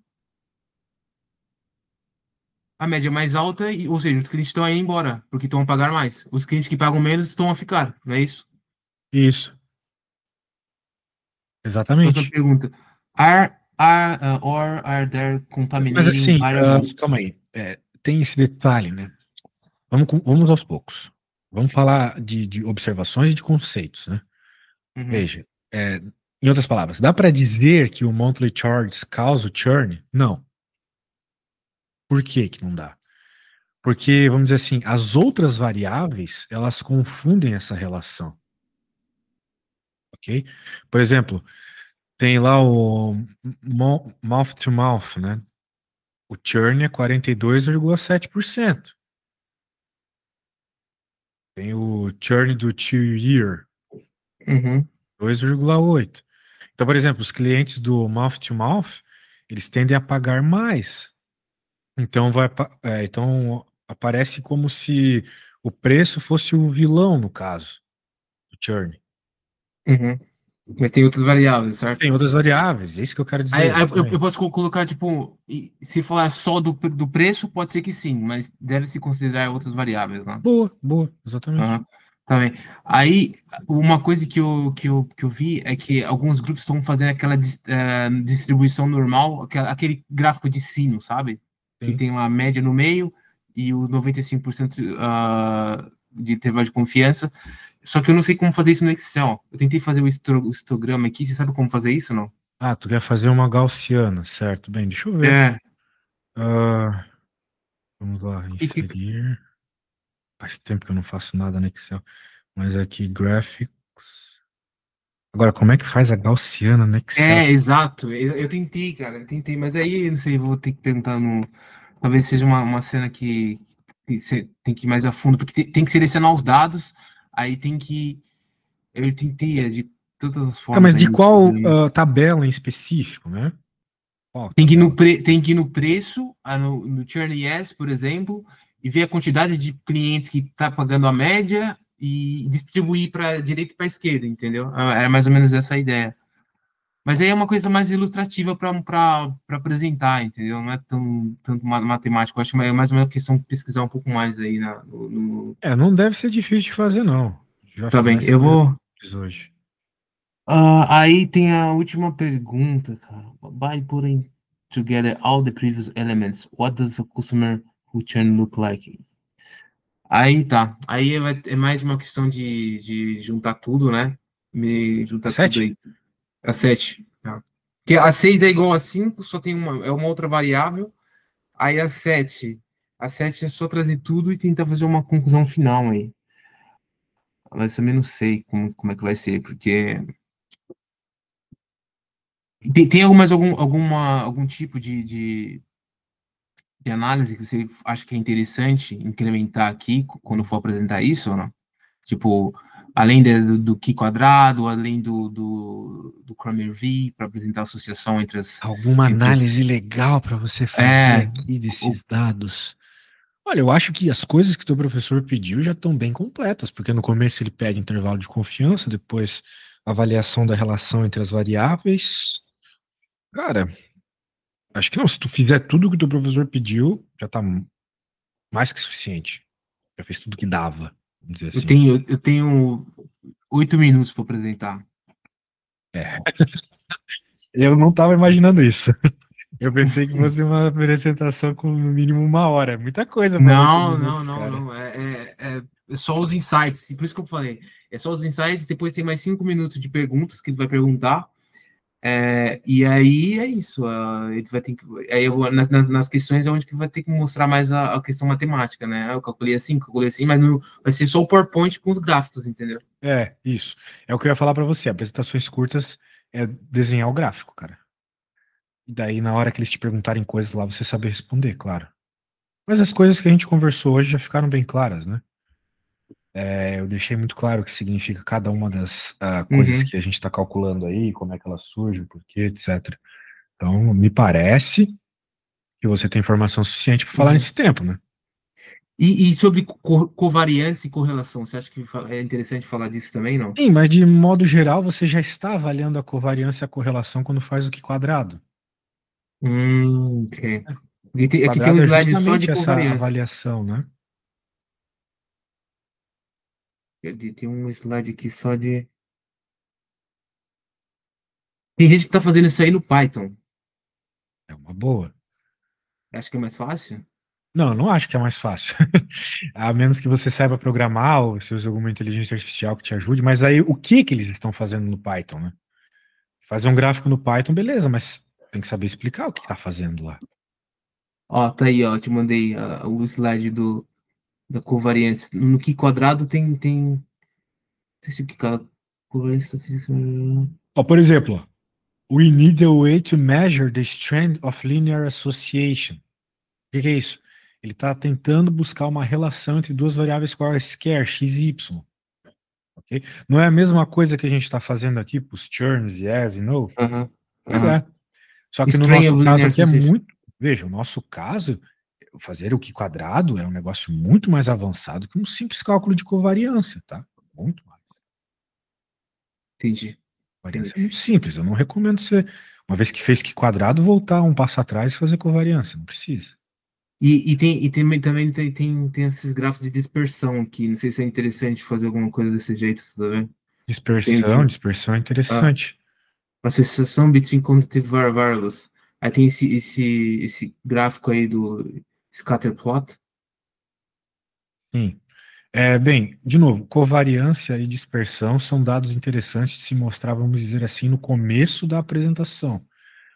a média é mais alta, ou seja, os clientes estão aí embora, porque estão a pagar mais. Os clientes que pagam menos estão a ficar, não é isso? isso, Próxima exatamente. pergunta. Or are there Mas contaminating assim, variables? calma aí. Tem esse detalhe, né? Vamos aos poucos. Vamos falar de observações e de conceitos, né? Uhum, Veja, em outras palavras, dá para dizer que o monthly charges causa o churn? Não. Por que que não dá? Porque, vamos dizer assim, as outras variáveis, elas confundem essa relação, ok? Por exemplo, tem lá o mouth to mouth, né? O churn é 42,7%. Tem o churn do two-year, uhum, 2,8%. Então, por exemplo, os clientes do mouth to mouth, eles tendem a pagar mais. Então, então aparece como se o preço fosse o vilão, no caso, do churn. uhum. Mas tem outras variáveis, certo? Tem outras variáveis, é isso que eu quero Aí, dizer, eu exatamente. posso colocar, tipo, se falar só do preço, pode ser que sim, mas deve-se considerar outras variáveis, né? Boa, boa, exatamente. Aham, tá bem. Aí, uma coisa que eu vi é que alguns grupos estão fazendo aquela distribuição normal, aquele gráfico de sino, sabe? Que Sim. tem lá a média no meio e o 95% de intervalo de confiança. Só que eu não sei como fazer isso no Excel. Eu tentei fazer o histograma aqui. Você sabe como fazer isso, não? Ah, tu quer fazer uma gaussiana, certo? Bem, deixa eu ver. É. Ah, vamos lá, E que, inserir. Faz tempo que eu não faço nada no Excel. Mas aqui, gráficos. Agora, como é que faz a gaussiana no Excel? exato. Eu tentei, cara. Eu tentei, mas aí, não sei, vou ter que tentar no. Talvez seja uma cena que você tem que ir mais a fundo, porque tem que selecionar os dados, aí tem que. Eu tentei de todas as Tá, formas mas de aí. qual tabela em específico, né? Qual Tem que ir tabela? tem que ir no preço, no Churn Yes, por exemplo, e ver a quantidade de clientes que está pagando a média e distribuir para direita e para esquerda, entendeu? Era mais ou menos essa a ideia. Mas aí é uma coisa mais ilustrativa para apresentar, entendeu? Não é tanto matemático. Eu acho que é mais uma questão de pesquisar um pouco mais aí É, não deve ser difícil de fazer, não. Já Tá bem, faz eu coisa vou. simples hoje. Aí tem a última pergunta, cara. By putting together all the previous elements, what does a customer return look like? Aí tá. Aí é mais uma questão de juntar tudo, né? Me A juntar tudo 7? aí. A 7. Tá. Porque a 6 é igual a 5, só tem uma outra variável. Aí a sete é só trazer tudo e tentar fazer uma conclusão final aí. Mas também não sei como é que vai ser, porque tem algum tipo de análise que você acha que é interessante incrementar aqui quando for apresentar isso ou não? Tipo, além do Q quadrado, além do Cramer V, para apresentar a associação Alguma entre as. análise legal para você fazer É, aqui o- desses dados? Olha, eu acho que as coisas que o teu professor pediu já estão bem completas, porque no começo ele pede intervalo de confiança, depois avaliação da relação entre as variáveis. Cara, acho que não, se tu fizer tudo que o teu professor pediu, já tá mais que suficiente. Já fez tudo que dava, vamos dizer eu assim. tenho, eu tenho 8 minutos para apresentar. É. Eu não estava imaginando isso. Eu pensei que fosse uma apresentação com no mínimo 1 hora. É muita coisa para oito Não, não, minutos, não, cara. não. É só os insights. Por isso que eu falei. É só os insights e depois tem mais 5 minutos de perguntas que ele vai perguntar. E aí é isso. Ele vai ter que. Aí eu vou, nas questões é onde que vai ter que mostrar mais a questão matemática, né? Eu calculei assim, mas não, vai ser só o PowerPoint com os gráficos, entendeu? É, isso. É o que eu ia falar para você. Apresentações curtas é desenhar o gráfico, cara. E daí, na hora que eles te perguntarem coisas lá, você saber responder, claro. Mas as coisas que a gente conversou hoje já ficaram bem claras, né? É, eu deixei muito claro o que significa cada uma das coisas Uhum, que a gente está calculando aí, como é que elas surgem, por quê, etc. Então, me parece que você tem informação suficiente para falar uhum. nesse tempo, né? E sobre covariância e correlação, você acha que é interessante falar disso também, não? Sim, mas de modo geral, você já está avaliando a covariância e a correlação quando faz o que quadrado. Ok. O Aqui tem um quadrado é slide só de justamente essa covariância. avaliação, né? Tem um slide aqui só de. Tem gente que tá fazendo isso aí no Python. É uma boa. Acho que é mais fácil. Não, eu não acho que é mais fácil. A menos que você saiba programar ou você use alguma inteligência artificial que te ajude, mas aí o que que eles estão fazendo no Python, né? Fazer um gráfico no Python, beleza, mas tem que saber explicar o que está fazendo lá. Ó, tá aí, ó. Te mandei o slide da covariância. No Q quadrado tem. Não sei se o Q covariância estatística. Ó, por exemplo, ó, we need a way to measure the strength of linear association. O que que é isso? Ele está tentando buscar uma relação entre duas variáveis quaisquer, x e y. Ok? Não é a mesma coisa que a gente está fazendo aqui para os churns, yes e no? Aham, Pois aham. é. Só que no String nosso of caso linear aqui é association. muito. Veja, o nosso caso, fazer o que quadrado é um negócio muito mais avançado que um simples cálculo de covariância, tá? Muito mais. Entendi. Covariância é muito simples, eu não recomendo você, uma vez que fez que quadrado, voltar um passo atrás e fazer covariância, não precisa. Também tem esses grafos de dispersão aqui. Não sei se é interessante fazer alguma coisa desse jeito, tá vendo? Tem Dispersão é a interessante. associação between quantitative variables. Aí tem esse gráfico aí do scatter plot. Sim. Bem, de novo, covariância e dispersão são dados interessantes de se mostrar, vamos dizer assim, no começo da apresentação.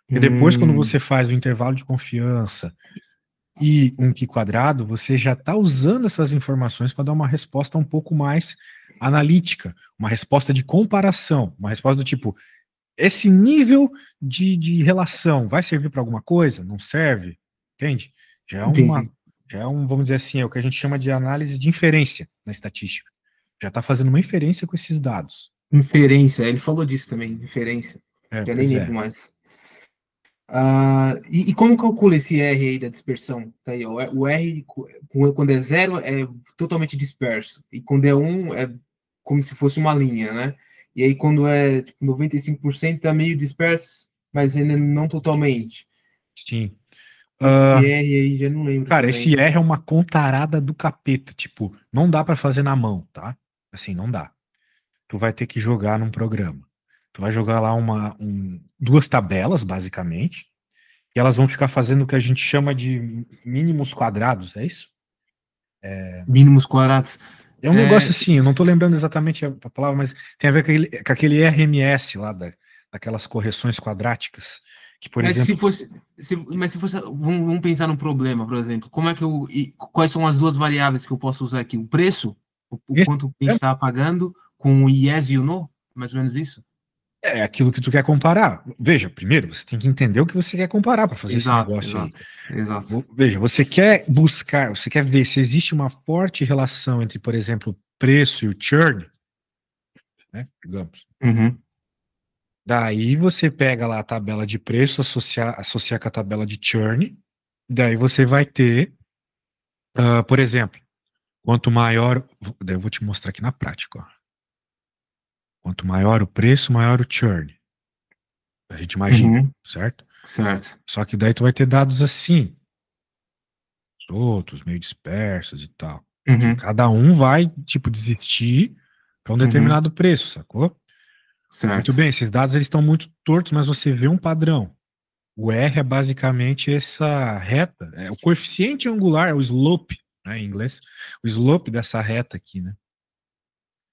Porque depois, quando Hum, você faz o intervalo de confiança e um Q quadrado, você já está usando essas informações para dar uma resposta um pouco mais analítica, uma resposta de comparação, uma resposta do tipo, esse nível de relação vai servir para alguma coisa? Não serve? Entende? Já é uma, entendi. já é um, vamos dizer assim, é o que a gente chama de análise de inferência na estatística. Já está fazendo uma inferência com esses dados. Inferência, ele falou disso também, inferência. Já nem Pois lembro é. mais. E como calcula esse R aí da dispersão? Tá aí, ó, o R, quando é zero, é totalmente disperso. E quando é um, é como se fosse uma linha, né? E aí, quando é tipo, 95%, tá meio disperso, mas ainda não totalmente. Sim. Esse Ah, R aí, já não lembro cara, esse também. R é uma contarada do capeta. Tipo, não dá para fazer na mão, tá? Assim, não dá. Tu vai ter que jogar num programa. Tu vai jogar lá duas tabelas, basicamente, e elas vão ficar fazendo o que a gente chama de mínimos quadrados, é isso? Mínimos quadrados. É um negócio É, assim, eu não tô lembrando exatamente a palavra, mas tem a ver com aquele RMS lá, daquelas correções quadráticas, que, por mas se exemplo, fosse, mas se fosse, vamos pensar num problema, por exemplo. Como é que quais são as duas variáveis que eu posso usar aqui? O preço, o esse quanto a gente está pagando com o yes e o no, mais ou menos isso? é aquilo que tu quer comparar. Veja, primeiro, você tem que entender o que você quer comparar para fazer esse Exato, negócio aí. exato, exato. Veja, você quer buscar, você quer ver se existe uma forte relação entre, por exemplo, o preço e o churn, né? Digamos. Uhum, Daí você pega lá a tabela de preço, associar com a tabela de churn, daí você vai ter, por exemplo, quanto maior, daí eu vou te mostrar aqui na prática, ó. Quanto maior o preço, maior o churn. A gente imagina, uhum, certo? certo. Só que daí tu vai ter dados assim, soltos, meio dispersos e tal. Que Uhum, cada um vai, tipo, desistir para um uhum, determinado preço, sacou? Muito certo. bem, esses dados eles estão muito tortos, mas você vê um padrão. O R é basicamente essa reta, é o coeficiente angular, é o slope, né, em inglês, o slope dessa reta aqui, né?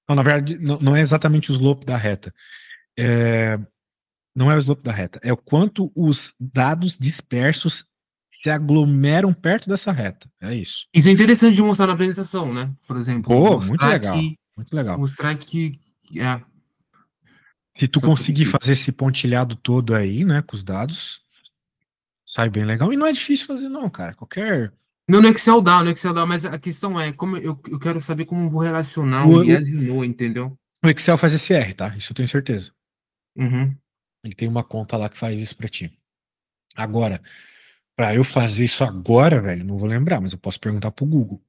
Não, na verdade, não é exatamente o slope da reta. É, não é o slope da reta, é o quanto os dados dispersos se aglomeram perto dessa reta. É isso. Isso é interessante de mostrar na apresentação, né? Por exemplo, Pô, muito legal, muito legal. mostrar que, Se tu só clique conseguir aqui. fazer esse pontilhado todo aí, né, com os dados, sai bem legal. E não é difícil fazer, não, cara. Qualquer. Não, no Excel dá, mas a questão é, como eu quero saber como vou relacionar O, o o, yes e o no, entendeu? o Excel faz esse R, tá? Isso eu tenho certeza. Uhum, Ele tem uma conta lá que faz isso pra ti. Agora, pra eu fazer isso agora, velho, não vou lembrar, mas eu posso perguntar pro Google.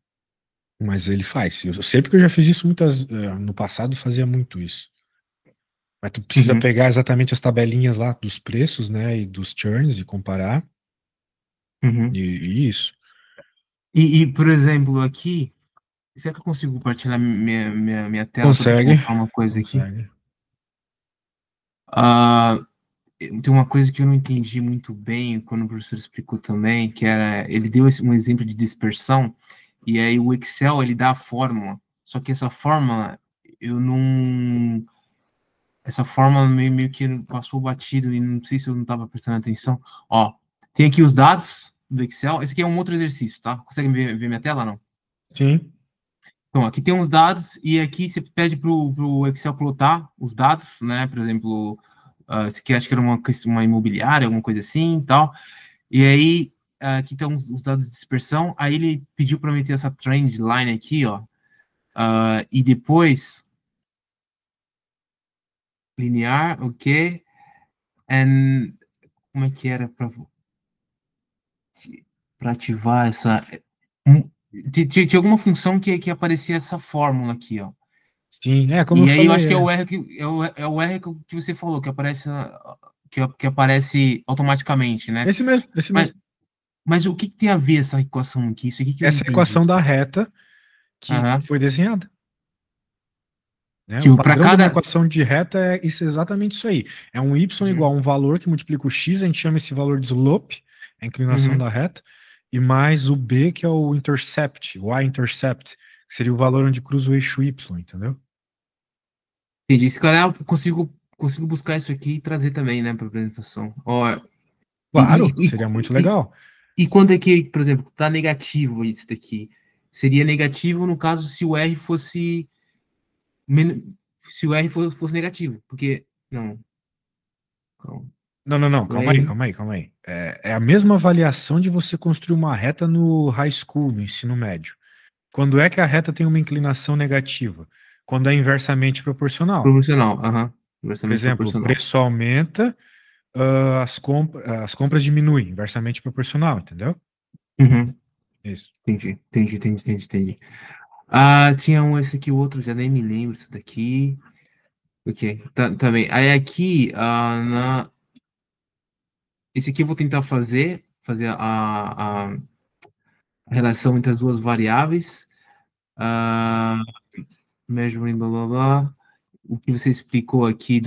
Mas ele faz. Eu sei porque eu já fiz isso muitas. No passado fazia muito isso. Mas tu precisa uhum. pegar exatamente as tabelinhas lá dos preços, né, e dos churns e comparar. Uhum. E isso. Por exemplo, aqui, será que eu consigo compartilhar minha tela só para te Consegue, mostrar uma coisa aqui? consegue. Ah, tem uma coisa que eu não entendi muito bem quando o professor explicou também, que era, ele deu um exemplo de dispersão, e aí o Excel, ele dá a fórmula, só que essa fórmula, eu não... Essa fórmula meio que passou batido e não sei se eu não estava prestando atenção. Ó, tem aqui os dados do Excel. Esse aqui é um outro exercício, tá? Consegue ver minha tela, não? Sim, Então, aqui tem os dados e aqui você pede pro Excel plotar os dados, né? Por exemplo, esse aqui acho que era uma imobiliária, alguma coisa assim e tal. E aí, aqui estão os dados de dispersão. Aí ele pediu para meter essa trend line aqui, ó. E depois, linear, ok. And como é que era para ativar essa. Tinha alguma função que aparecia essa fórmula aqui, ó. Sim, como eu E aí eu acho falei, que é o R que, é o R que você falou, que aparece automaticamente, né? esse mesmo, esse Mas, mesmo. mas o que, que tem a ver essa equação aqui? Isso aqui que eu não Essa é a entendi. equação da reta que Aham. foi desenhada, né? O Tipo, para padrão de uma cada. equação de reta é isso, exatamente isso aí. É um y Uhum, igual a um valor que multiplica o x, a gente chama esse valor de slope, a inclinação uhum. da reta, e mais o b, que é o intercept, o y-intercept, que seria o valor onde cruza o eixo y, entendeu? Entendi. Se calhar eu consigo buscar isso aqui e trazer também, né, para apresentação. Ó, e, Claro, e, seria muito e, legal. e quando é que, por exemplo, tá negativo isso daqui? Seria negativo no caso se o R fosse. Se o R fosse negativo. Porque. Não. Calma. Não, não, não, O calma aí, R. calma aí, calma aí. É a mesma avaliação de você construir uma reta no high school, no ensino médio. Quando é que a reta tem uma inclinação negativa? Quando é inversamente proporcional. Proporcional. Aham. Por Inversamente exemplo, o proporcional. preço aumenta, as compras diminuem, inversamente proporcional, entendeu? Uhum. Isso. Entendi. Ah, tinha esse aqui, o outro, já nem me lembro isso daqui. Ok, também. Aí aqui, esse aqui eu vou tentar fazer a relação entre as duas variáveis. Ah, measuring, blá, blá, blá. O que você explicou aqui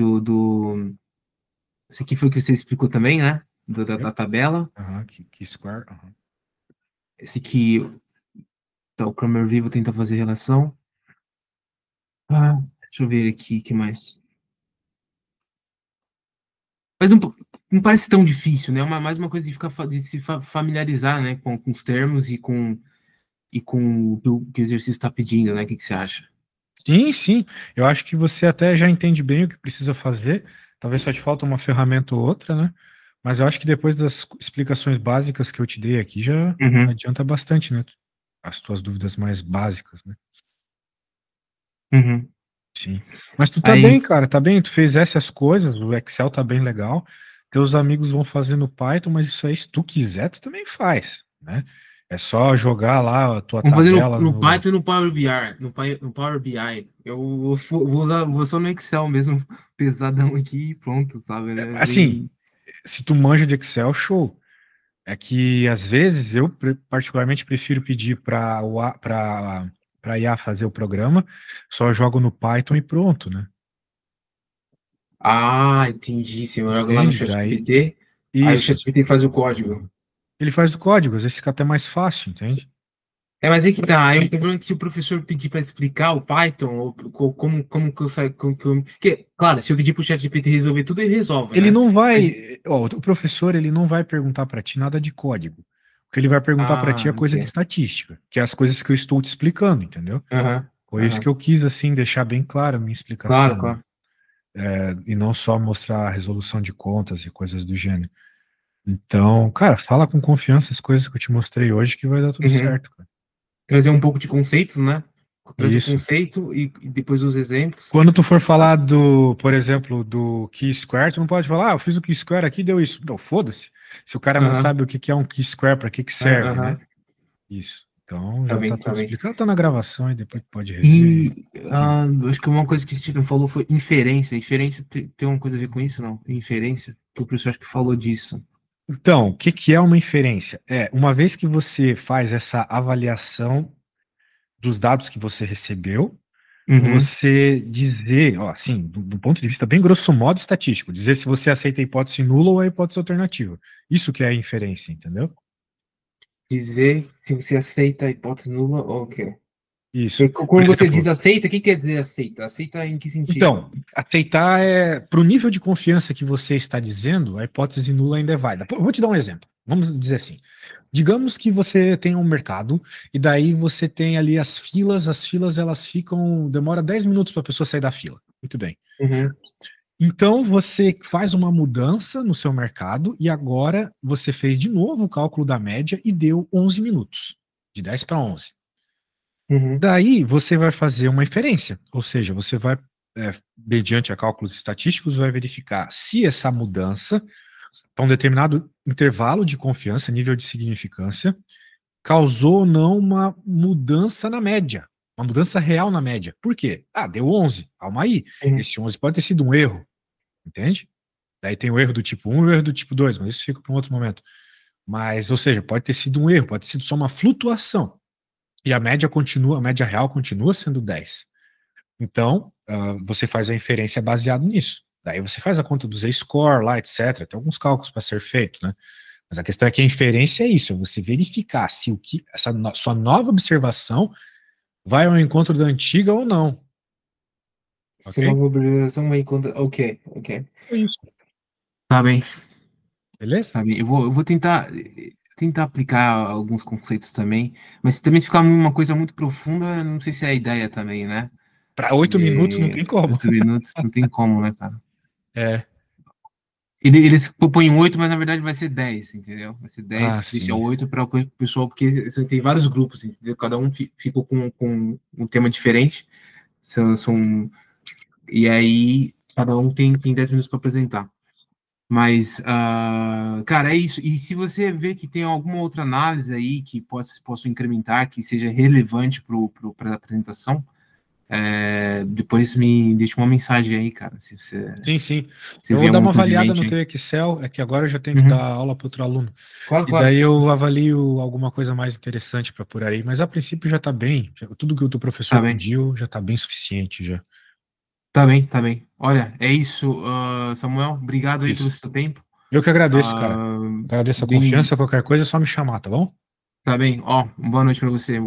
esse aqui foi o que você explicou também, né? Da Yep. tabela. Aham, que square. Aham. Esse aqui, tá, o Kramer V, vou tentar fazer relação. Ah, deixa eu ver aqui, o que mais? Mas não parece tão difícil, né? Mais uma coisa de de se familiarizar, né, com os termos e com o que o exercício está pedindo, né? O que que você acha? Sim, sim. Eu acho que você até já entende bem o que precisa fazer. Talvez só te falta uma ferramenta ou outra, né? Mas eu acho que depois das explicações básicas que eu te dei aqui já Uhum, adianta bastante, né? As tuas dúvidas mais básicas, né? uhum. Sim. Mas tu tá Aí, bem, cara, tá bem. Tu fez essas coisas, o Excel tá bem legal. Teus amigos vão fazer no Python, mas isso aí, se tu quiser, tu também faz, né? É só jogar lá a tua vamos fazer no, tabela no no. Python e no Power BI. No Power BI. Eu vou só no Excel mesmo, pesadão aqui e pronto, sabe, né? Assim, Bem. se tu manja de Excel, show. É que às vezes eu particularmente prefiro pedir para IA fazer o programa, só jogo no Python e pronto, né? Ah, entendi. Você joga lá no Entende? Daí, ChatGPT, aí o isso. ChatGPT faz o código. Ele faz o código, às vezes fica até mais fácil, entende? Mas aí que tá. Aí o problema é que se o professor pedir para explicar o Python, ou como que eu saio. Porque, claro, se eu pedir pro ChatGPT resolver tudo, ele resolve, Ele né? não Mas. vai, ó, o professor, ele não vai perguntar para ti nada de código. O que ele vai perguntar para ti Ah, é coisa de ok. estatística, que é as coisas que eu estou te explicando, entendeu? Aham, Por isso que aham. eu quis, assim, deixar bem clara a minha Claro, explicação, né? claro. E não só mostrar a resolução de contas e coisas do gênero. Então, cara, fala com confiança as coisas que eu te mostrei hoje que vai dar tudo Uhum. certo, cara. Trazer um pouco de conceitos, né? Trazer o Isso. conceito e depois os exemplos. Quando tu for Ah, falar do, por exemplo, do Q-square, tu não pode falar, eu fiz o Q-square aqui, deu isso. Não, foda-se. Se o cara não aham, sabe o que que é um Q-square, para que que serve, né? aham. Isso. Então, Tá já bem, tá tá tudo bem. explicado, tá na gravação e depois tu pode rever. E acho que uma coisa que a gente não falou foi inferência. Inferência tem uma coisa a ver com isso, não? Inferência, que o professor acho que falou disso. Então, o que que é uma inferência? Uma vez que você faz essa avaliação dos dados que você recebeu, Uhum. você dizer, ó, assim, do ponto de vista bem grosso modo estatístico, dizer se você aceita a hipótese nula ou a hipótese alternativa. Isso que é a inferência, entendeu? Dizer se você aceita a hipótese nula ou o quê? Isso. E Por quando você diz exemplo, aceita, o que quer dizer aceita? Aceita em que sentido? então, aceitar para o nível de confiança que você está dizendo, a hipótese nula ainda é válida. Pô, eu vou te dar um exemplo. Vamos dizer assim. Digamos que você tem um mercado e daí você tem ali as filas elas ficam, demora 10 minutos para a pessoa sair da fila. Muito bem. Uhum, Então você faz uma mudança no seu mercado e agora você fez de novo o cálculo da média e deu 11 minutos, de 10 para 11. uhum, Daí você vai fazer uma inferência, ou seja, você vai, mediante a cálculos estatísticos, vai verificar se essa mudança, para um determinado intervalo de confiança, nível de significância, causou ou não uma mudança na média, uma mudança real na média. Por quê? Ah, deu 11. Calma aí. Uhum. Esse 11 pode ter sido um erro, entende? Daí tem o erro do tipo 1 e o erro do tipo 2, mas isso fica para um outro momento. Mas, ou seja, pode ter sido um erro, pode ter sido só uma flutuação. E a média continua, a média real continua sendo 10. Então, você faz a inferência baseado nisso. Daí você faz a conta do Z-score lá, etc. Tem alguns cálculos para ser feito, né? Mas a questão é que a inferência é isso, é você verificar se essa sua nova observação vai ao encontro da antiga ou não. Se Ok? nova observação vai encontrar. Ok, ok. É isso. Tá bem, Beleza? tá bem. Eu vou tentar aplicar alguns conceitos também, mas se também ficar uma coisa muito profunda, não sei se é a ideia também, né? Para 8 minutos não De tem como. 8 minutos, não tem como, né, cara? É. Eles propõem 8, mas na verdade vai ser 10, entendeu? Vai ser Ah, 10, deixa sim. 8 para o pessoal, porque tem vários grupos, entendeu? Cada um fica com um tema diferente. E aí, cada um tem 10 minutos para apresentar. Mas, cara, é isso. E se você vê que tem alguma outra análise aí que possa incrementar, que seja relevante para a apresentação, depois me deixa uma mensagem aí, cara. Se Sim, sim. você Eu vê vou dar alguma uma coisa em avaliada mente no aí. teu Excel, é que agora eu já tenho que dar Uhum. aula para outro aluno. Claro, E claro. daí eu avalio alguma coisa mais interessante para por aí. Mas a princípio já está bem. Tudo que o teu professor Tá bem. pediu já está bem suficiente já. Tá bem, tá bem. Olha, é isso, Samuel. Obrigado aí pelo Isso. seu tempo. Eu que agradeço, cara. Ah, Agradeço a bem, confiança. Qualquer coisa é só me chamar, tá bom? tá bem. Ó, boa noite para você.